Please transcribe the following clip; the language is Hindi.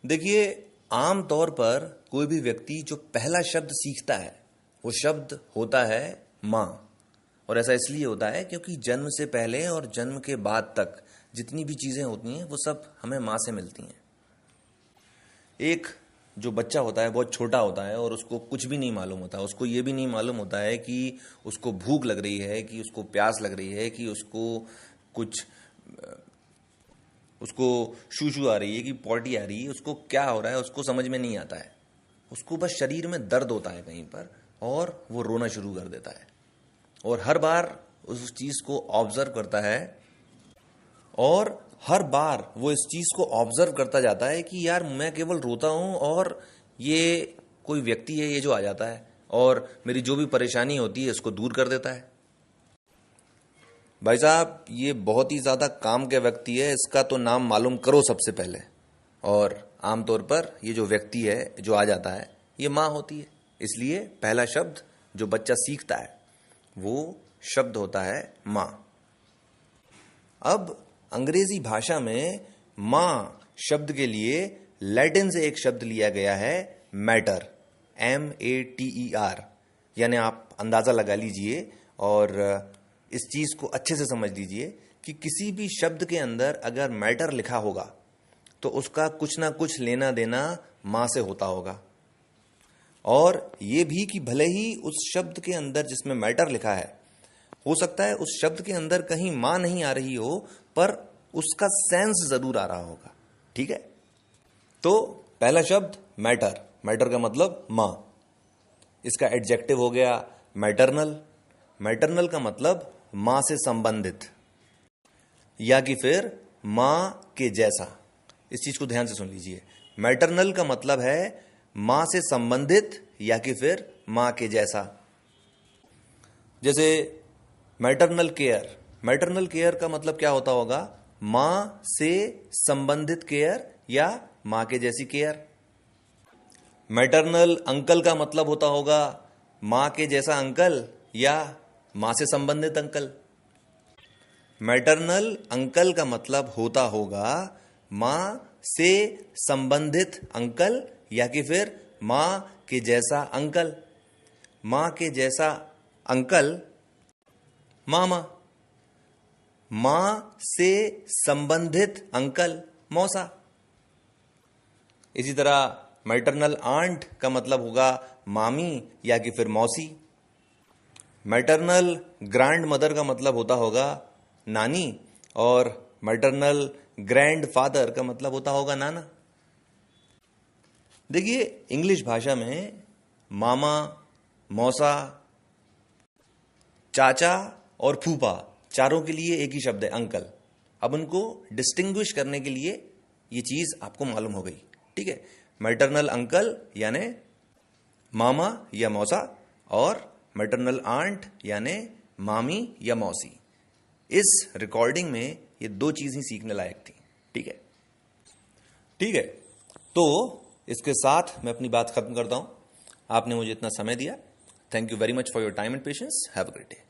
देखिए, आम तौर पर कोई भी व्यक्ति जो पहला शब्द सीखता है वो शब्द होता है माँ। और ऐसा इसलिए होता है क्योंकि जन्म से पहले और जन्म के बाद तक जितनी भी चीज़ें होती हैं वो सब हमें माँ से मिलती हैं। एक जो बच्चा होता है बहुत छोटा होता है और उसको कुछ भी नहीं मालूम होता, उसको ये भी नहीं मालूम होता है कि उसको भूख लग रही है, कि उसको प्यास लग रही है, कि उसको शूशू आ रही है, कि पॉटी आ रही है, उसको क्या हो रहा है उसको समझ में नहीं आता है। उसको बस शरीर में दर्द होता है कहीं पर और वो रोना शुरू कर देता है और हर बार उस चीज़ को ऑब्जर्व करता है और हर बार वो इस चीज़ को ऑब्जर्व करता जाता है कि यार मैं केवल रोता हूँ और ये कोई व्यक्ति है ये जो आ जाता है और मेरी जो भी परेशानी होती है इसको दूर कर देता है। भाई साहब, ये बहुत ही ज़्यादा काम के व्यक्ति है, इसका तो नाम मालूम करो सबसे पहले। और आमतौर पर ये जो व्यक्ति है जो आ जाता है ये माँ होती है, इसलिए पहला शब्द जो बच्चा सीखता है वो शब्द होता है माँ। अब अंग्रेजी भाषा में माँ शब्द के लिए लैटिन से एक शब्द लिया गया है मैटर, MATER। यानी आप अंदाज़ा लगा लीजिए और इस चीज़ को अच्छे से समझ लीजिए कि किसी भी शब्द के अंदर अगर मैटर लिखा होगा तो उसका कुछ ना कुछ लेना देना माँ से होता होगा। और ये भी कि भले ही उस शब्द के अंदर जिसमें मैटर लिखा है हो सकता है उस शब्द के अंदर कहीं माँ नहीं आ रही हो पर उसका सेंस जरूर आ रहा होगा। ठीक है, तो पहला शब्द मैटर, मैटर का मतलब माँ। इसका एडजेक्टिव हो गया मैटरनल। मैटरनल का मतलब माँ से संबंधित या कि फिर माँ के जैसा। इस चीज को ध्यान से सुन लीजिए। मैटरनल का मतलब है माँ से संबंधित या कि फिर माँ के जैसा। जैसे मैटरनल केयर, मैटरनल केयर का मतलब क्या होता होगा? माँ से संबंधित केयर या माँ के जैसी केयर। मैटरनल अंकल का मतलब होता होगा माँ के जैसा अंकल या माँ से संबंधित अंकल। मैटरनल अंकल का मतलब होता होगा माँ से संबंधित अंकल या कि फिर माँ के जैसा अंकल। माँ के जैसा अंकल मामा, माँ से संबंधित अंकल मौसा। इसी तरह मैटरनल आंट का मतलब होगा मामी या कि फिर मौसी। मैटरनल ग्रैंड मदर का मतलब होता होगा नानी और मैटरनल ग्रैंड फादर का मतलब होता होगा नाना। देखिए, इंग्लिश भाषा में मामा, मौसा, चाचा और फूफा चारों के लिए एक ही शब्द है अंकल। अब उनको डिस्टिंग्विश करने के लिए ये चीज आपको मालूम हो गई। ठीक है, मैटरनल अंकल यानी मामा या मौसा और मैटरनल आंट यानी मामी या मौसी। इस रिकॉर्डिंग में ये दो चीज ही सीखने लायक थी। ठीक है, ठीक है, तो इसके साथ मैं अपनी बात खत्म करता हूं। आपने मुझे इतना समय दिया। Thank you very much for your time and patience. Have a great day.